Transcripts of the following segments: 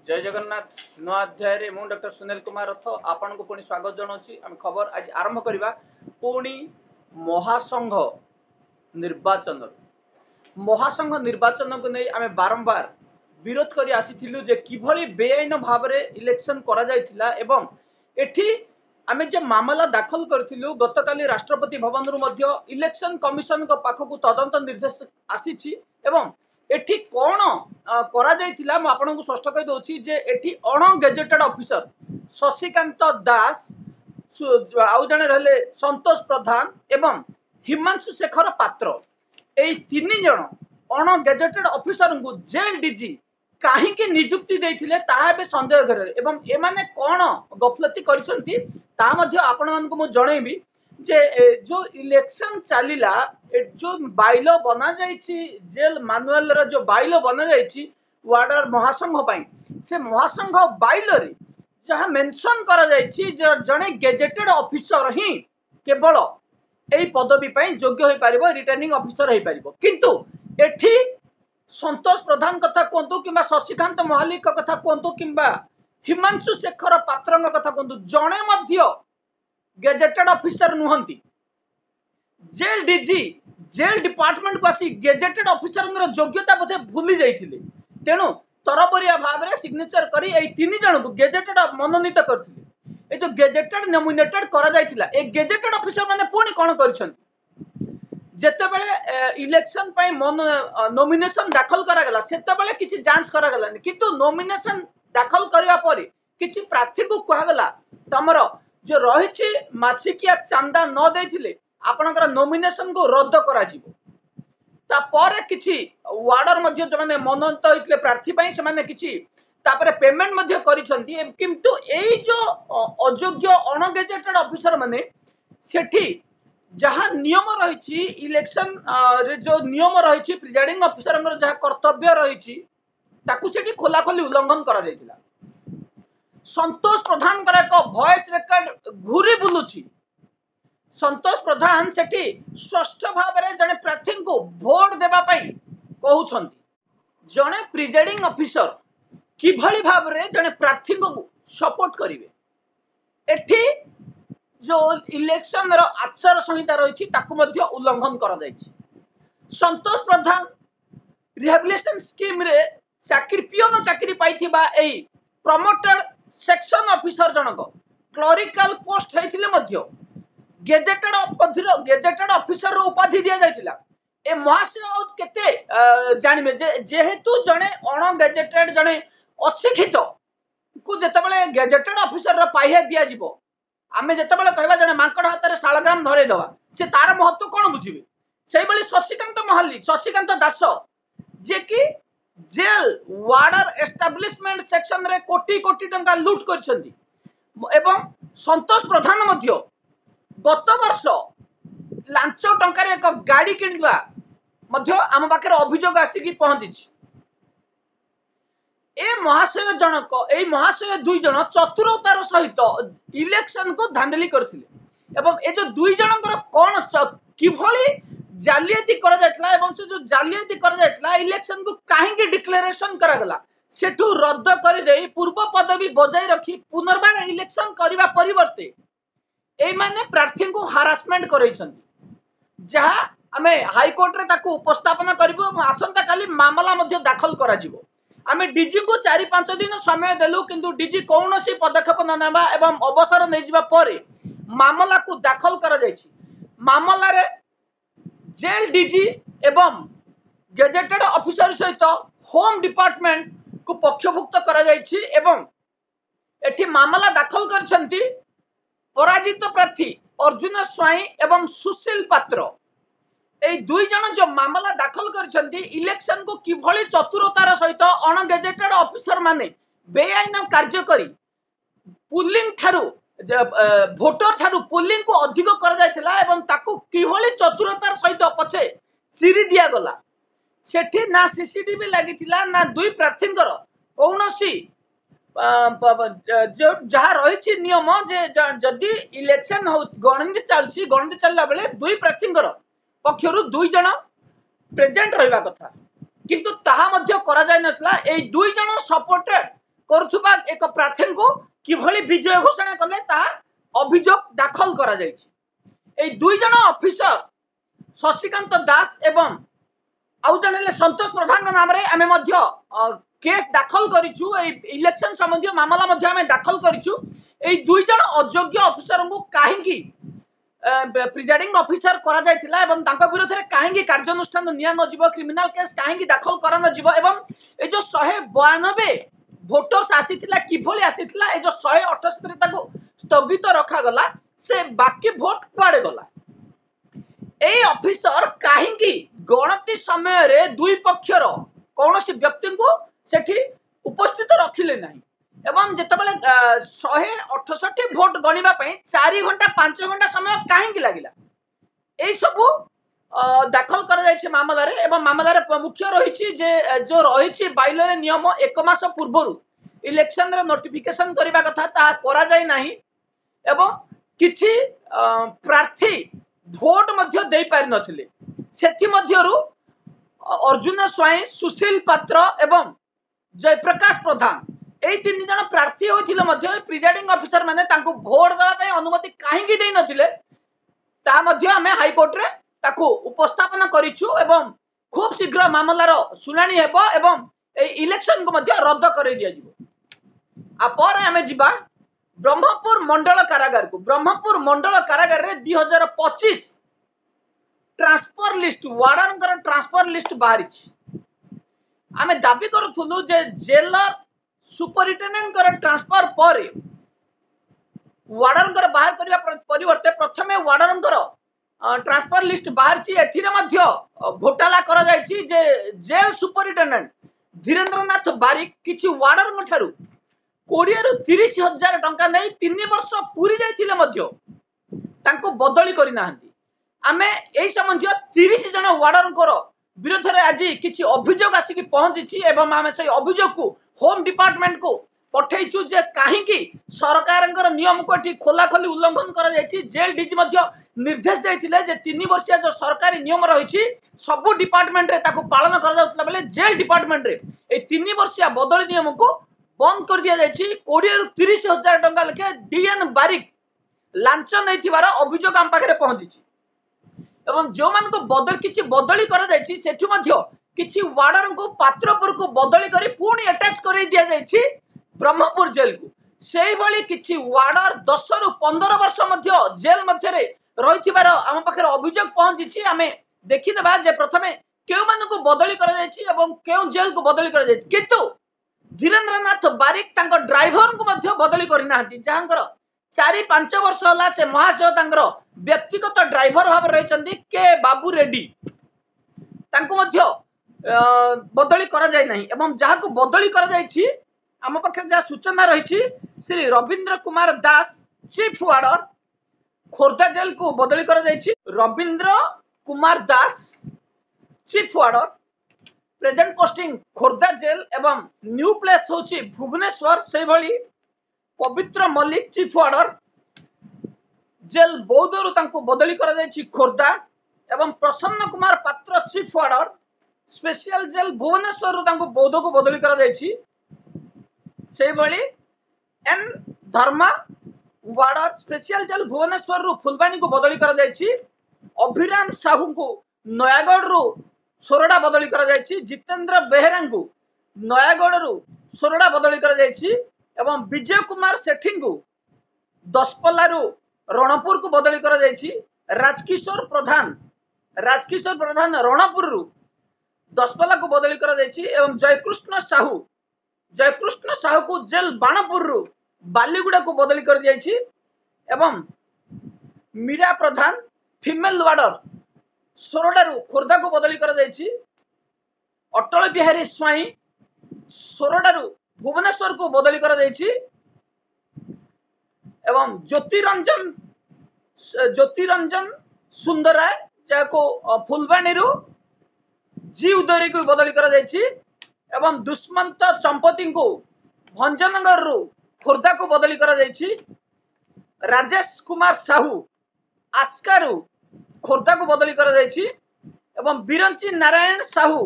जय जगन्नाथ नया अध्याय मु डॉक्टर सुनील कुमार रथ आपन को पुणी स्वागत जनाऊँगी। आम खबर आज आरंभ करवा पुणी महासंघ निर्वाचन को नहीं आम बारंबार विरोध कर आसीलु जे किभली बेआईन भाव इलेक्शन करा जायथिला एवं एठी आमे जे मामला दाखल करथिलु गतकाली राष्ट्रपति भवन रु मध्य इलेक्शन कमिशन को पाखकु तदंत निर्देश आसीछि एवं एठी कोन करा जायथिला म आपन को स्पष्ट कहि दोछि जे एठी अण गेजेटेड ऑफिसर शशिकांत दास आउ जने रहले संतोष प्रधान एवं हिमांशु शेखर पात्र एई तीन जण अण गेजेटेड ऑफिसर को जेल डीजी काहीकि नियुक्ति देथिले ताहा बे संदेह करे एवं एमाने कोन गफलती करिसंती ता मध्य आपन मन को मु जणेबी जे जो इलेक्शन चलिला जो बाइलो बना जाइछि जेल मैनुअल रो जो बाइलो बना जाइछि वार्डर महासंघ पई से महासंघ बाइलो रे जहा मेंशन करा जाइछि जणे गेजेटेड ऑफिसर ही केवल एई पदवी पई योग्य होई परिबो रिटर्निंग ऑफिसर होई परिबो किंतु एठी संतोष प्रधान कथा कोंतु किबा शशिकांत महालिक कथा कोंतु किबा हिमांशु शेखर पात्रंग कथा कोंतु जणे मध्य गेजेटेड ऑफिसर नुहंती जेल डीजी जेल डिपार्टमेंट को आसी गेजेटेड ऑफिसर योग्यता बोधे भूली जाइथिले तेणु तरबरिया भाव रे सिग्नेचर करी एई तीन जण को गेजेटेड मनोनीत करथिले ए जो गेजेटेड नॉमिनेटेड करा जाइथिला ए गेजेटेड ऑफिसर माने पुणी कोन करछंती जेते बेले इलेक्शन पई नॉमिनेशन दाखल करा गला सेते बेले किछि जांच करा गला किंतु नॉमिनेशन दाखल करबा परे किछि प्रार्थी को कहा गला तमरो जो रहिछि मासिकिया चांदा न देथिले आपनकर नॉमिनेशन को रद्द करा जिवो ता परे किछि वार्डर मध्ये जो माने मनोनीत होइतले प्रार्थी पई से माने किछि तापरे पेमेंट मध्ये करिसंती किंतु एई जो अयोग्य अनगेजेटेड ऑफिसर माने सेठी जहाँ नियम रही इलेक्शन रे जो नियम रही प्रिजाइडिंग ऑफिसर जहाँ कर्तव्य रही ताकू सेठी खोलाखोली उल्लंघन करा जायतिला। संतोष प्रधान कर एक वॉइस रेकॉर्ड घूरी बुलुची संतोष प्रधान सेठी स्पष्ट भाव में जने प्रार्थी को भोट देबा पई कहउछंती जने प्रिजाइडिंग ऑफिसर किभली भाव में जने प्रार्थी को सपोर्ट करिवे एठी जो इलेक्शन रो आचार संहिता रही ताकू मध्य उल्लंघन करा जायछि। संतोष प्रधान रिहेबिलिटेशन स्कीम रे चाकरी पियोन चाकरी पाइथिबा एई प्रमोटेड सेक्शन ऑफिसर जनक क्लरिकल पोस्ट हेथिले मध्य गेजेटेड ऑफिसर रो उपाधि दिया जायतिला ए महाशय केते जानिबे जे जेहेतु जने अण गेजेटेड जने अशिक्षित को जेतेबेले गेजेटेड ऑफिसर रो पाइया दिया जिवो आमे जेतेबेले कहबा जने मांकड़ हाथ रे शालग्राम धरे दवा से तार महत्व कोन बुझिबे सेही बली शशिकांत महालिक शशिकांत दास जे कि जेल वार्डर एस्टाब्लिशमेंट सेक्शन रे कोटी कोटी टंका लूट करछंती एवं संतोष प्रधान मध्य गत वर्ष लांच टंका रे एक गाड़ी किनबा मध्य आम पाखे अभियोग आसिकी पहुंची ए महाशय जनक ए महाशय दुई जन चतुरतार सहित इलेक्शन को धांधली करथिले एवं ए जो दुई जनकर कोन किभली जालियाती करा जायतला एवं से जो जालियाती करा जायतला इलेक्शन को काहेकि डिक्लेरेशन करा गला सेठू रद्द कर देई पूर्व पदवी बजाय रखी पुनर्बार इलेक्शन करबा परिवर्ते ए माने प्रार्थी को हारासमेंट करैछंती जहा हमें हाई कोर्ट रे ताको उपस्थापन करबो आसंता काली मामला मध्ये दाखल करा जिवो आमे डीजी को 4-5 दिन समय देलु किंतु डीजी कौनसी पदक्षेप न नेबा एवं अवसर नै जिबा परे मामला को दाखल करा जायछि मामला रे जेल डीजी एवं गेजेटेड ऑफिसर सहित होम डिपार्टमेंट को पक्षभुक्त करा जायछि एवं एठी मामला दाखल करछंती पराजित प्रार्थी अर्जुन स्वाई एवं सुशील पात्र ए दुई जन जो मामला दाखल करछंती इलेक्शन को किभली चतुरतार सहित अन गेजेटेड ऑफिसर माने बेआईन कार्य करी pulling Tharu voter Tharu pulling को अधिक कर जायतिला एवं ताकू किभली चतुरतार सहित पछे चिरी दिया गला सेठी ना सीसीटीवी लागितिला ना दुई प्रार्थींकर कौनसी जो जहा रही नियम जे जदि इलेक्शन गणति चलला बेले दुई प्रार्थींकर पक्षरु दुई जन प्रेजेंट रहिबा कथा किंतु ताहा मध्य करा जाय नथला ए दुई जन सपोर्टेड କରୁଥିବା ଏକ ପ୍ରାର୍ଥୀଙ୍କୁ କିଭଳି ବିଜୟ ଘୋଷଣା କଲେ ତାହା ଅଭିଯୋଗ ଦାଖଲ କରାଯାଇଛି। এই দুই জন অফিসর শশীকান্ত দাস এবং ଆଉ ଜଣେ ହେଲେ ସନ୍ତୋଷ ପ୍ରଧାନଙ୍କ ନାମରେ ଆମେ ମଧ୍ୟ କେସ୍ ଦାଖଲ କରିଛୁ। এই ଇଲେକ୍ସନ ସମ୍ବନ୍ଧୀୟ ମାମଲା ମଧ୍ୟ ଆମେ ଦାଖଲ କରିଛୁ। এই ଦୁଇ ଜଣ ଅଯୋଗ୍ୟ ଅଫିସରଙ୍କୁ କାହିଁକି ପ୍ରିଜାଇଡିଂ ଅଫିସର କରାଯାଇଥିଲା ଏବଂ ତାଙ୍କ ବିରୋଧରେ କାହିଁକି କାର୍ଯ୍ୟାନୁଷ୍ଠାନ ନିଆ ନଯିବ, କ୍ରିମିନାଲ କେସ୍ କାହିଁକି ଦାଖଲ କରା ନଯିବ ଏବଂ ଏ ଯୋଉ 192 ଭୋଟର୍ସ ଆସିଥିଲା କିଭଳି ଆସିଥିଲା, ଏ ଯୋଉ 178 ତାକୁ ସ୍ଥଗିତ ରଖାଗଲା, ସେ ବାକି ଭୋଟ କୁଆଡେ ଗଲା? এই অফিসর কাহিଁକି ଗଣତି ସମୟରେ ଦୁଇ ପକ୍ଷର କୌଣସି ବ୍ୟକ୍ତିଙ୍କୁ ସେଠି ଉପସ୍ଥିତ ରଖିଲେ ନାହିଁ ଏବଂ ଯେତେବେଳେ 168 ଭୋଟ ଗଣିବା ପାଇଁ 4 ଘଣ୍ଟା 5 ଘଣ୍ଟା ସମୟ କାହିଁକି ଲାଗିଲା? এই ସବୁ ଦାଖଲ କରାଯାଇଛି ମାମଲାରେ ଏବଂ ମାମଲାରେ ମୁଖ୍ୟ ରହିଛି ଯେ ଯୋଉ ରହିଛି ବାଇଲରେ ନିୟମ 1 ମାସ ପୂର୍ବରୁ ଇଲେକ୍ସନର ନୋଟିଫିକେସନ କରିବା କଥା ତାହା କରାଯାଇ ନାହିଁ ଏବଂ କିଛି ପ୍ରାର୍ଥୀ ভোট মধ্য দেই পারি নথিলে। সেথি মধ্যরু অর্জুন স্বাଇଁ, সুশীল পাত্র এবং জয়প্রকাশ প্রধান এই তিন জন প্রার্থী হইଥିଲେ ମଧ୍ୟ প্রিজাইডিং অফিসর মানে তাଙ୍କୁ ভোট দেওয়া ପାଇଁ অনুমতি কাହିଁକି দেই নথিলে তা ମଧ୍ୟ ଆମେ হাইকোর্ট রে তাକୁ উপস্থাপন করিଛୁ এবং খুব শীঘ্র মামলার শুনানি ହେବ এবং এই ইলেকশন को ମଧ୍ୟ রদ্দ করে দিয়াଯିବ। আপরে ଆମେ ଯିବା ब्रह्मपुर मंडल कारागार को। ब्रह्मपुर मंडल कारागार रे 2025 ट्रांसफर लिस्ट वार्डन कर ट्रांसफर लिस्ट बाहरी आमे दाबी करूथुलु जे जेलर सुपरिटेंडेंट कर ट्रांसफर पर वार्डन कर बाहर करिया परिवर्ते प्रथमे वार्डन कर ट्रांसफर लिस्ट बाहरी एथिरे मध्य घोटाला करा जायछि जे जेल सुपरिटेंडेंट धीरेन्द्रनाथ बारिक किछि वार्डन ठारू 20 ରୁ 30 हजार टंका नहीं 3 वर्ष पूरी जाइथिले मध्य तांको बदली करि नाहंती। आमे एई संबंधी 30 जन वार्डन कर विरोध रे आज किछि अभियोग आसी कि पहुंची एवं आमे सही अभियोग को होम डिपार्टमेंट को पठेइछु जे काहेकि सरकारंकर नियम को ठीक खोला खोली उल्लंघन करा जायछि। जेल डीजी मध्य निर्देश दैथिले जे 3 वर्षिया जो सरकारी नियम रहिछि सब डिपार्टमेंट रे ताको पालन करा जाउतला बेले जेल डिपार्टमेंट रे ए 3 वर्षिया बदली नियम को बंद कर दिया जायछि। 20 ରୁ 30 हजार टंका लेके डीएन बारिक लांच नैथिबार अभियोग आम पाखरे पहुंची एवं जो मान को बदल किछि बदली करा जायछि सेठु मध्य किछि वार्डन को पात्रपुर को बदली करी पुणी अटैच करै दिया जायछि ब्रह्मपुर जेल को। सेही भली किछि वार्डर 10 ରୁ 15 वर्ष मध्य जेल मध्य रे रहिथिबार आम पाखरे अभियोग पहुंची। आमे देखि देबा जे प्रथमे केउ मान को बदली करा जायछि एवं केउ जेल को बदली करा जायछि किंतु धीरेन्द्रनाथ बारिक तांको ड्राइवर को मध्य बदली करि नाहंती जांकर 4-5 वर्ष होला से महाशय तांकर व्यक्तिगत ड्राइवर भाव रहिचंदी के बाबू रेड्डी तांको मध्य बदली करा जाय नाही एवं जहा को बदली करा जायछि आम पाखे जा सूचना रहिछि श्री रविंद्र कुमार दास चीफ वार्डर खोर्धा जेल को बदली करा जायछि। Ravindra Kumar Das chief वार्डर present posting Khordha jail एवं न्यू प्लेस होची भुवनेश्वर से भली पवित्र मल्लिक चीफ वार्डर जेल बौद्धरु तांको बदली करा जायछि खोर्धा एवं प्रसन्न कुमार पात्र चीफ वार्डर स्पेशल जेल भुवनेश्वर तांको बौद्ध को बदली करा जायछि। से भली एन धर्मा वार्डर स्पेशल जेल भुवनेश्वर रु फुलबाणी को बदली करा जायछि। अभिराम साहू को नयागढ़ रु सोरडा बदली करा जायछि। जितेंद्र बेहेरा को नयागढ़ रु सोरडा बदली करा जायछि एवं विजय कुमार सेठी को दसपल्ला रु रणपुर को बदली करा जायछि। राजकिशोर प्रधान रणपुर रु दसपल्ला को बदली करा जायछि एवं जयकृष्ण साहू को जेल बाणपुर रु बालीगुड़ा को बदली कर जायछि एवं मीरा प्रधान फीमेल वार्डर सोरडारू खोर्धा को बदली करा जायछि। अटल बिहारी स्वाई सोरडारू भुवनेश्वर को बदली करा जायछि एवं ज्योतिरंजन सुंदरा जाको फुलबाणी रु जी उदयरी को बदली करा जायछि एवं दुष्मंत चंपती को भंजनगर रु खोर्धा को बदली करा जायछि। राजेश कुमार साहू आस्कारु खोर्धा को बदली करा जायछि एवं बिरंची नारायण साहू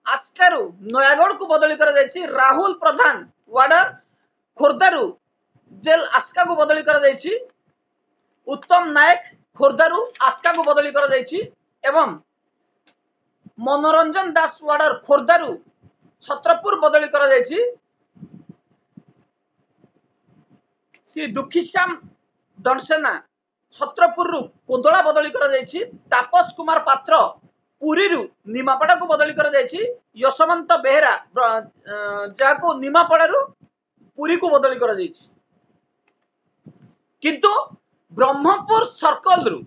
आस्कारु नयागढ़ को बदली करा जायछि। राहुल प्रधान वार्डर खोर्धारू जेल आस्का को बदली करा जायछि। उत्तम नायक खोर्धारू आस्का को बदली करा जायछि एवं मनोरंजन दास वार्डर खोर्धारू छत्रपुर बदली करा जायछि। श्री दुखीश्याम दंडसेना छत्रपुर कोदला बदली करा जायछि। तापस कुमार पात्र पुरी निमापड़ा को बदली करा जायछि। यशवंत बेहेरा जाको निमापड़ा पुरी को बदली करा जायछि। किंतु ब्रह्मपुर सर्कल रु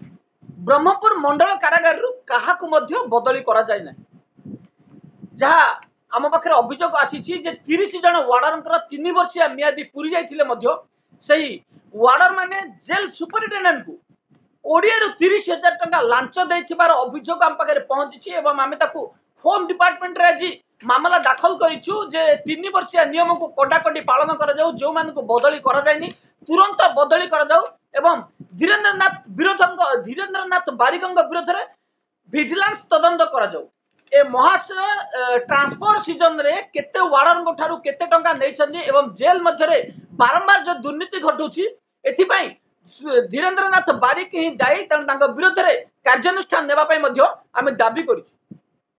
ब्रह्मपुर मंडल कारागार रु कहा को मध्य बदली करा जाय ना। जहा आम पाखे अभियोग आसी जे 30 जन वार्डर 3 वर्षिया मियादी पूरी जाइथिले मध्य सही वार्डर माने जेल सुपरिटेंडेंट को 20 रु 30 हजार टंका लांच देथिबार अभियोग आम पाखे पहुंची एवं आमे ताकू होम डिपार्टमेंट रे आज मामला दाखल करिछु जे 3 वर्षिया नियम को कडाकडी पालन करा जाऊ। जो मान को बदली करा जायनी तुरंत बदली करा जाऊ एवं धीरेन्द्रनाथ बारिकंग विरोध रे विजिलेंस तदंत करा जाऊ। ए महाशय ट्रांसफर सीजन रे केते वार्डर ठारू केते टंका नै छथि एवं जेल मध्य रे बारंबार जो दुर्नीति घटुची एथिपाई धीरेन्द्रनाथ बारिक ही दायी तेणु विरोध में कार्यानुष्ठान नेबा पई मध्य आमे दाबी करिछु।